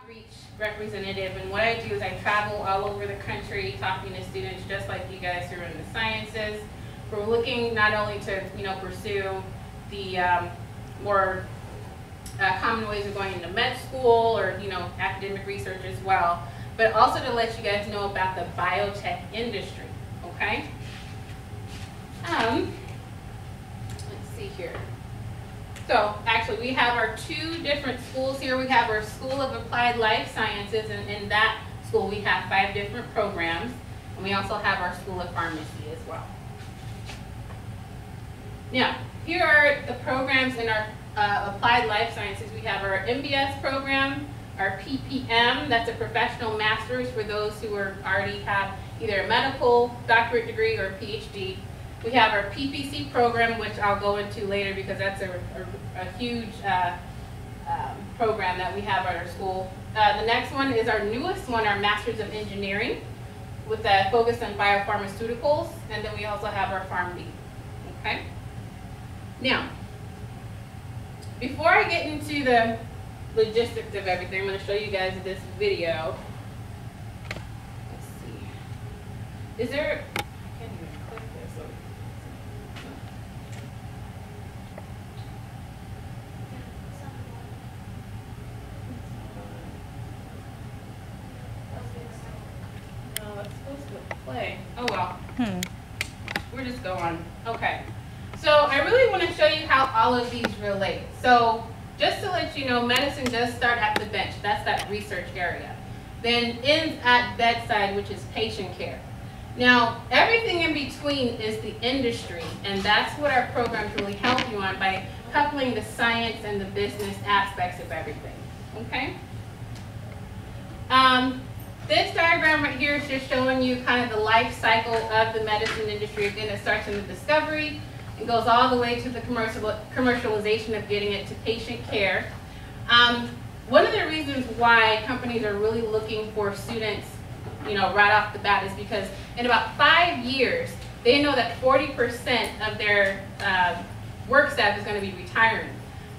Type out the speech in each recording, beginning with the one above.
outreach representative, and what I do is I travel all over the country talking to students just like you guys who are in the sciences. We're looking not only to pursue the more common ways of going into med school or academic research as well, but also to let you guys know about the biotech industry. Okay. Let's see here. So actually we have our two different schools here. We have our School of Applied Life Sciences, and in that school we have 5 different programs. And we also have our School of Pharmacy as well. Now, here are the programs in our Applied Life Sciences. We have our MBS program, our PPM, that's a professional master's for those who already have either a medical doctorate degree or a PhD. We have our PPC program, which I'll go into later because that's a huge program that we have at our school. The next one is our newest one, our Masters of Engineering, with a focus on biopharmaceuticals, and then we also have our PharmD. Okay. Now, before I get into the logistics of everything, I'm going to show you guys this video. Let's see. Is there? I can't even click this. No, it's supposed to play. Oh well. We're just going. Okay. So I really want to show you how all of these relate. So just to let you know, medicine does start at the bench. That's that research area. Then ends at bedside, which is patient care. Now, everything in between is the industry, and that's what our programs really help you on by coupling the science and the business aspects of everything. Okay? This diagram right here is just showing you kind of the life cycle of the medicine industry. Again, it starts in the discovery. It goes all the way to the commercialization of getting it to patient care. One of the reasons why companies are really looking for students, right off the bat is because in about 5 years, they know that 40% of their work staff is going to be retiring.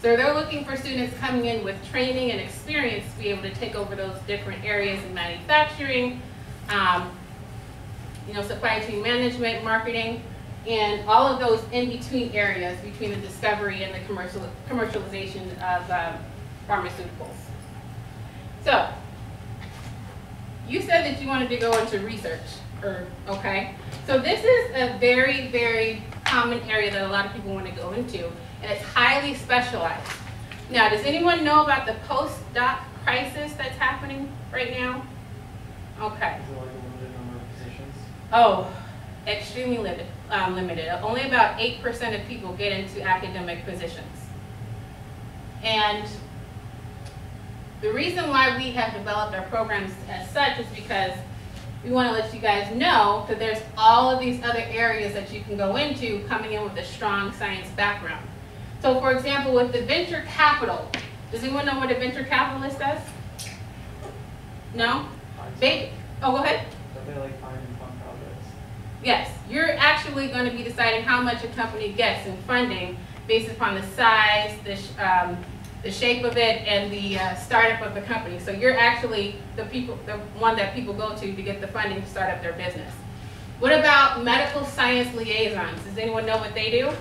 So they're looking for students coming in with training and experience to be able to take over those different areas in manufacturing, supply chain management, marketing, and all of those in-between areas between the discovery and the commercialization of pharmaceuticals. So, you said that you wanted to go into research, okay? So this is a very, very common area that a lot of people want to go into, and it's highly specialized. Now, does anyone know about the Postdoc Crisis that's happening right now? Okay. Is it like a limited number of positions? Oh, extremely limited. Only about 8% of people get into academic positions. And the reason why we have developed our programs as such is because we want to let you guys know that there's all of these other areas that you can go into coming in with a strong science background. So for example, with the venture capital, does anyone know what a venture capitalist does? No? Oh, go ahead. But they like find and fund projects. Yes, you're actually going to be deciding how much a company gets in funding based upon the size, the shape of it, and the startup of the company. So you're actually the one that people go to get the funding to start up their business. What about medical science liaisons? Does anyone know what they do?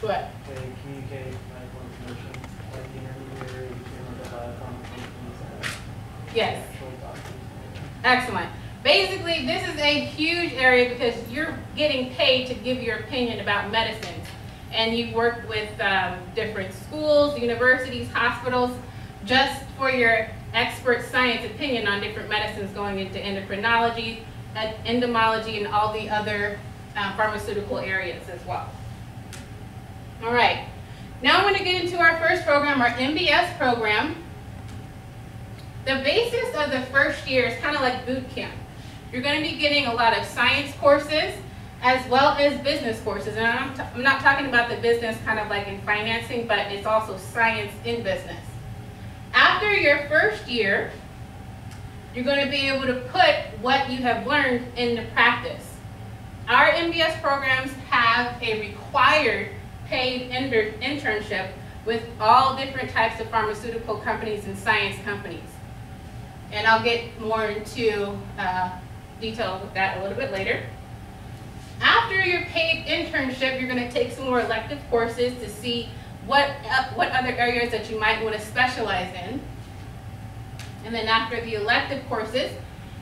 What? They communicate medical information, like the intermediary between the biopharma companies and Yes. actual doctors. Excellent. Basically, this is a huge area because you're getting paid to give your opinion about medicines. And you work with different schools, universities, hospitals, just for your expert science opinion on different medicines going into endocrinology, entomology, and all the other pharmaceutical areas as well. All right. Now I'm going to get into our first program, our MBS program. The basis of the first year is kind of like boot camp. You're going to be getting a lot of science courses as well as business courses. And I'm not talking about the business kind of like in financing, but it's also science in business. After your first year, you're going to be able to put what you have learned into practice. Our MBS programs have a required paid internship with all different types of pharmaceutical companies and science companies. And I'll get more into detail with that a little bit later. After your paid internship, you're going to take some more elective courses to see what other areas that you might want to specialize in. And then after the elective courses,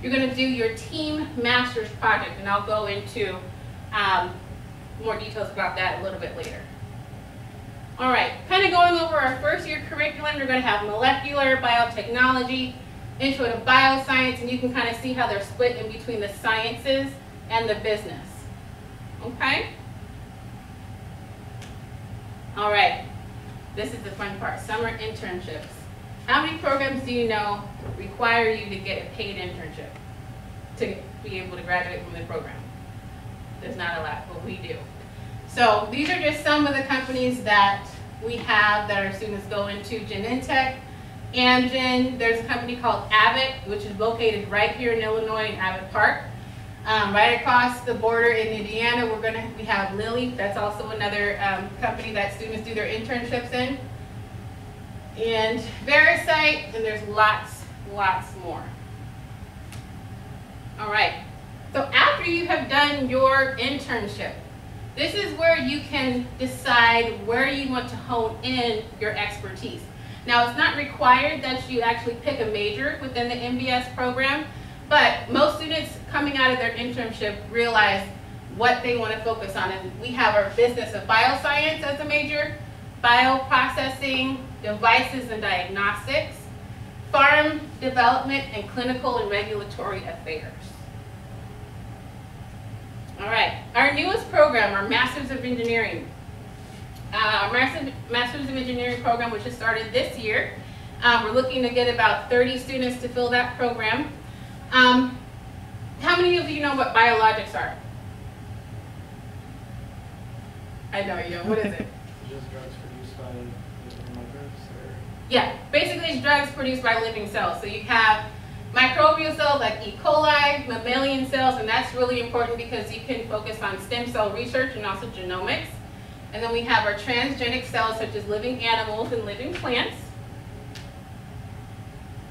you're going to do your team master's project, and I'll go into more details about that a little bit later. All right, kind of going over our first year curriculum, we're going to have molecular, biotechnology, intro to bioscience, and you can kind of see how they're split in between the sciences and the business. Okay? All right, this is the fun part, summer internships. How many programs do you know require you to get a paid internship to be able to graduate from the program? There's not a lot, but we do. So these are just some of the companies that we have that our students go into. Genentech, Amgen, there's a company called Abbott, which is located right here in Illinois in Abbott Park. Right across the border in Indiana, we have Lilly. That's also another company that students do their internships in. And Verisight, and there's lots more. All right, so after you have done your internship, this is where you can decide where you want to hone in your expertise. Now, it's not required that you actually pick a major within the MBS program, but most students coming out of their internship realize what they want to focus on. And we have our business of bioscience as a major, bioprocessing, devices and diagnostics, farm development, and clinical and regulatory affairs. All right, our newest program, our Masters of Engineering. Our Masters of Engineering program, which has started this year. We're looking to get about 30 students to fill that program. How many of you know what biologics are? I know you know. What is it? Just drugs produced by living microbes, or? Yeah, basically it's drugs produced by living cells. So you have microbial cells like E. coli, mammalian cells, and that's really important because you can focus on stem cell research and also genomics. And then we have our transgenic cells such as living animals and living plants.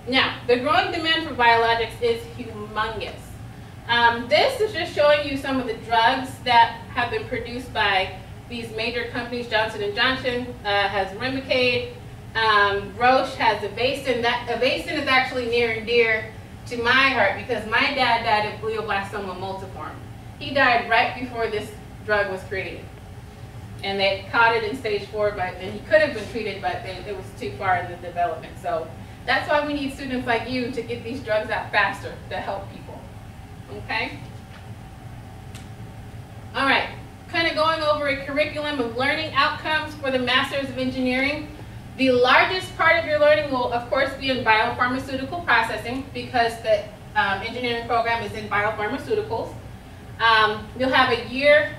Now, the growing demand for biologics is humongous. This is just showing you some of the drugs that have been produced by these major companies. Johnson & Johnson has Remicade. Roche has Avastin. Avastin is actually near and dear to my heart because my dad died of glioblastoma multiforme. He died right before this drug was created. And they caught it in stage 4, and he could have been treated, but it was too far in the development. So that's why we need students like you to get these drugs out faster to help people. Okay? All right, kind of going over a curriculum of learning outcomes for the Masters of Engineering. The largest part of your learning will, of course, be in biopharmaceutical processing because the engineering program is in biopharmaceuticals. You'll have a year.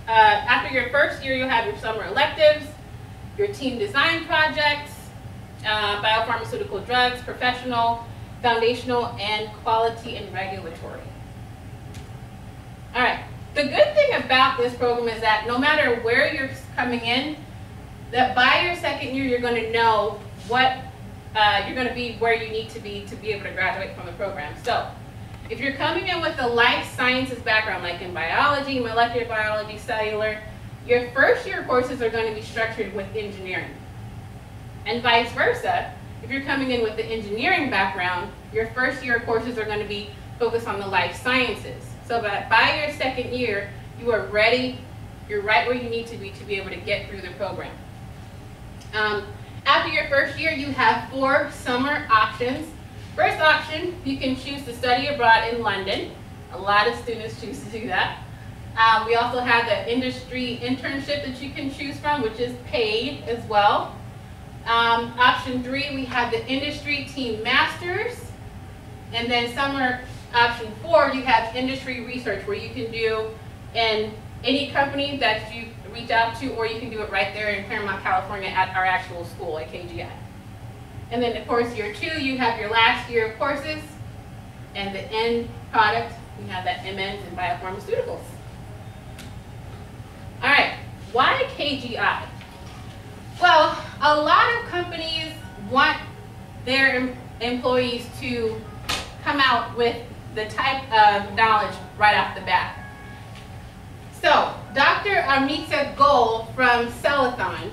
After your first year, you'll have your summer electives, your team design projects, biopharmaceutical drugs, professional, foundational, and quality and regulatory. All right, the good thing about this program is that no matter where you're coming in, that by your second year, you're going to know what you're going to be where you need to be able to graduate from the program. So if you're coming in with a life sciences background, like in biology, molecular biology, cellular, your first year courses are going to be structured with engineering. And vice versa, if you're coming in with the engineering background, your first year courses are going to be focused on the life sciences. So that by your second year, you are ready, you're right where you need to be able to get through the program. After your first year, you have 4 summer options. First option, you can choose to study abroad in London. A lot of students choose to do that. We also have the industry internship that you can choose from, which is paid as well. Option 3, we have the industry team masters. And then summer option 4, you have industry research, where you can do in any company that you reach out to, or you can do it right there in Claremont, California at our actual school at KGI. And then, of course, year 2, you have your last year of courses, and the end product, we have that MNs in biopharmaceuticals. All right, why KGI? Well, a lot of companies want their employees to come out with the type of knowledge right off the bat. So, Dr. Amita Goel from Cellathon,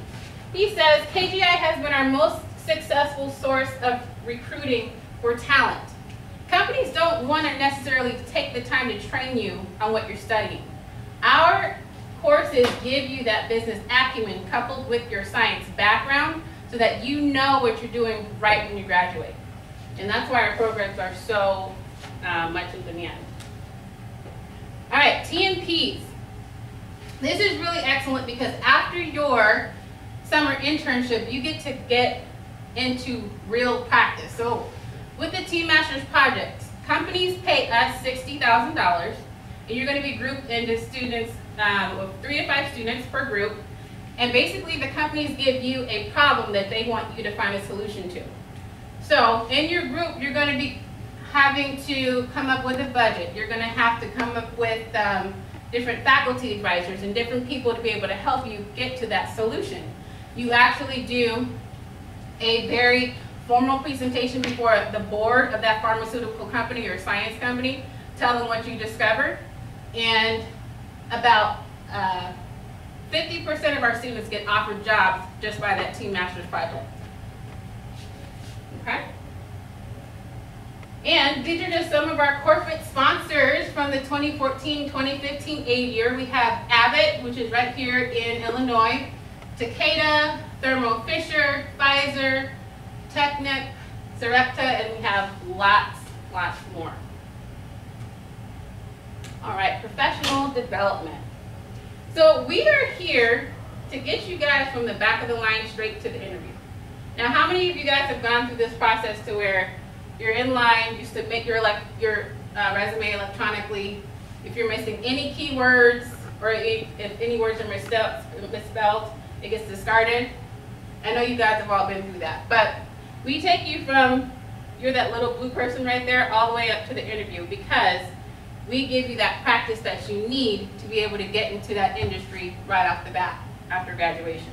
he says, KGI has been our most successful source of recruiting for talent. Companies don't want to necessarily take the time to train you on what you're studying. Our courses give you that business acumen coupled with your science background so that you know what you're doing right when you graduate. And that's why our programs are so much in demand. All right, TMPs. This is really excellent because after your summer internship, you get to get into real practice. So with the Team Masters projects, companies pay us $60,000, and you're going to be grouped into students, with 3 to 5 students per group. And basically the companies give you a problem that they want you to find a solution to. So in your group, you're going to be having to come up with a budget. You're going to have to come up with different faculty advisors and different people to be able to help you get to that solution. You actually do a very formal presentation before the board of that pharmaceutical company or science company, tell them what you discovered, and about 50% of our students get offered jobs just by that Team Masters project. Okay? And these are just some of our corporate sponsors from the 2014-2015 aid year. We have Abbott, which is right here in Illinois, Takeda, Thermo Fisher, Pfizer, Technic, Sarepta, and we have lots more. All right, professional development. So we are here to get you guys from the back of the line straight to the interview. Now, how many of you guys have gone through this process to where you're in line, you submit your resume electronically. If you're missing any keywords or if any words are misspelled, it gets discarded? I know you guys have all been through that. But we take you from, you're that little blue person right there, all the way up to the interview because we give you that practice that you need to be able to get into that industry right off the bat after graduation.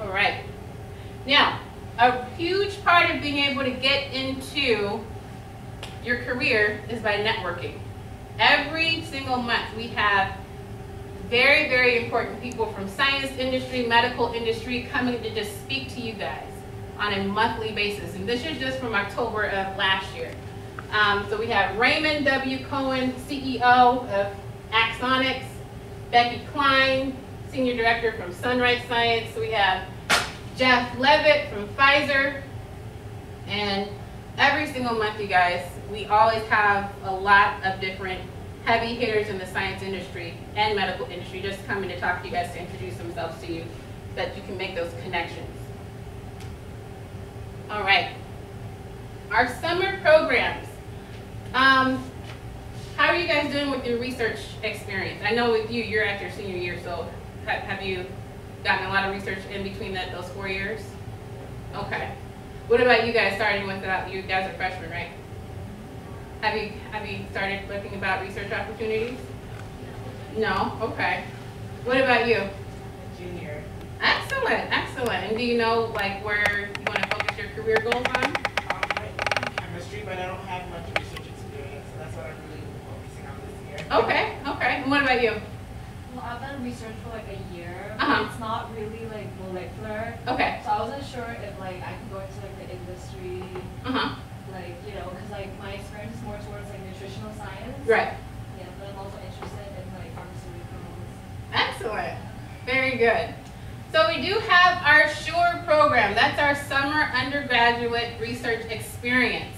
All right. Now, a huge part of being able to get into your career is by networking. Every single month we have very, very important people from science industry, medical industry coming to just speak to you guys on a monthly basis. And this is just from October of last year. So we have Raymond W. Cohen, CEO of Axonics, Becky Klein, Senior Director from Sunrise Science. So we have Jeff Levitt from Pfizer. And every single month, you guys, we always have a lot of different heavy hitters in the science industry and medical industry just coming to talk to you guys to introduce themselves to you so that you can make those connections. All right, our summer programs. How are you guys doing with your research experience? I know with you, you're at your senior year, so have you gotten a lot of research in between those 4 years? Okay. What about you guys starting with that? You guys are freshmen, right? Have you started looking about research opportunities? No? Okay. What about you? Junior. Excellent, excellent. And do you know like where you want to focus your career goals on? Chemistry, but I don't have much research experience, so that's what I'm really focusing on this year. Okay, okay. And what about you? Well, I've done research for like a year, Uh-huh. but it's not really like molecular. Okay. So I wasn't sure if like I could go into like the industry, Uh-huh. like, you know, because like my experience is more towards like nutritional science. Right. Yeah, but I'm also interested in like pharmaceuticals. Excellent. Very good. So we do have our SURE program. That's our summer undergraduate research experience.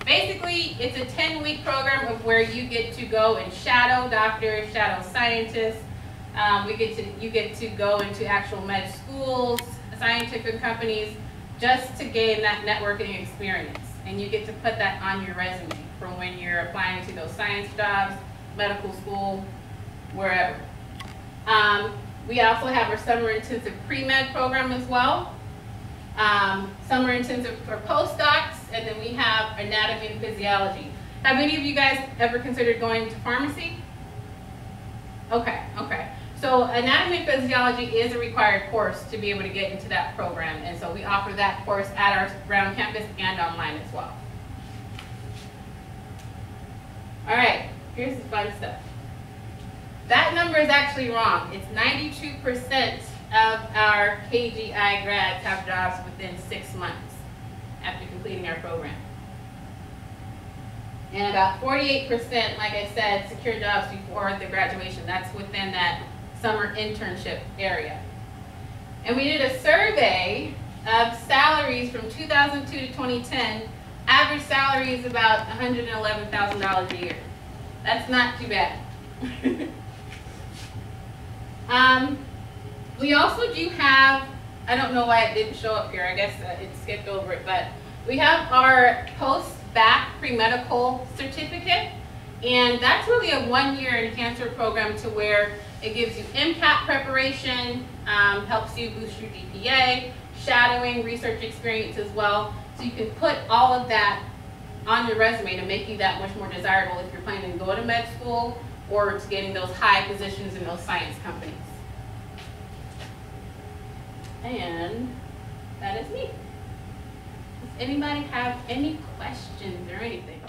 Basically, it's a 10-week program of where you get to go and shadow doctors, shadow scientists. You get to go into actual med schools, scientific companies, just to gain that networking experience. And you get to put that on your resume from when you're applying to those science jobs, medical school, wherever. We also have our summer intensive pre-med program as well. Summer intensive for postdocs, and then we have anatomy and physiology. Have any of you guys ever considered going to pharmacy? Okay, okay. So So anatomy and physiology is a required course to be able to get into that program. And so we offer that course at our Brown campus and online as well. All right, here's the fun stuff. That number is actually wrong. It's 92% of our KGI grads have jobs within 6 months after completing our program. And about 48%, like I said, secure jobs before the graduation. That's within that summer internship area. And we did a survey of salaries from 2002 to 2010. Average salary is about $111,000 a year. That's not too bad. We also do have, I don't know why it didn't show up here, I guess it skipped over it, but we have our post-bac pre-medical certificate, and that's really a one-year enhancer program to where it gives you MCAT preparation, helps you boost your GPA, shadowing, research experience as well, so you can put all of that on your resume to make you that much more desirable if you're planning to go to med school or to getting those high positions in those science companies. And that is me. Does anybody have any questions or anything?